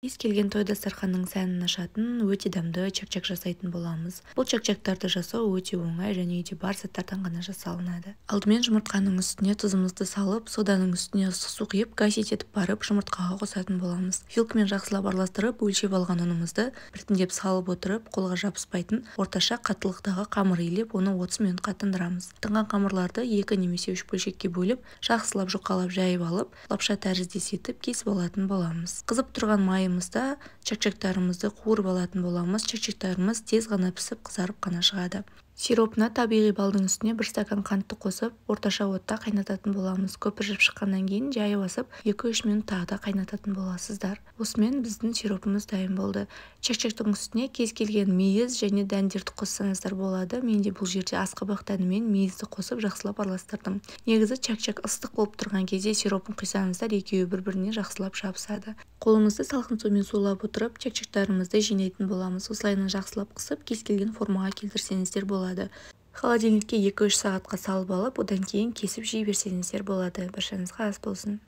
Кез келген той дастарханның сәнін ашатын өте дәмді чак-чак жасайтын боламыз. Бұл чак-чактарды жасау өте оңай және үйде бар заттардан ғана жасалынады. Алдымен жұмыртқаның үстіне тұзымызды салып, соданың үстіне ыстық су құйып газ етіп барып жұмыртқаға қосатын боламыз. Вилкамен жақсылап араластырып, өлшеп алған ұнымызды біртіндеп салып отырып, қолға жабыспайтын орташа қаттылықтағы қамыр илеп, оны 30 минутқа тындырамыз. Тынған қамырларды 2 немесе 3 бөлшекке бөліп, жақсылап жұқалап жайып алып, лапша тәріздес етіп кесіп алатын боламыз. Қызып тұрған майымызда чак-чактарымызды қуырып алатын боламыз. Чак-чактарымыз тез ғана пісіп, қызарып қана шығады. Сиропына табиғи балдың үстіне 1 стакан қантты қосып, орташа отта қайнататын боламыз. Көпіршіп шыққаннан кейін жайып асып, 2-3 минут тағы да қайнататын боласыздар. Осымен біздің сиропымыз дайын болды. Чак-чактың үстіне кез келген мейіз және дәндерді қоссаңыздар болады. Мен де бұл жерде асқабақ дәні мен мейізді қосып жақсылап араластырдым. Негізі чак-чак ыстық болып тұрған кезде сиропын құйсаңыздар, екеуі бір-біріне жақсылап жабысады. Қолымызды салқын сумен сулап отырып, чак-чактарымызды жинайтын боламыз. Осылайынан жақсылап қысып, кез келген формаға келтірсеңіздер болады. Холодильникке 2-3 сағатқа салып алып, одан кейін кесіп жей берсеңіздер болады. Баршаңызға ас болсын.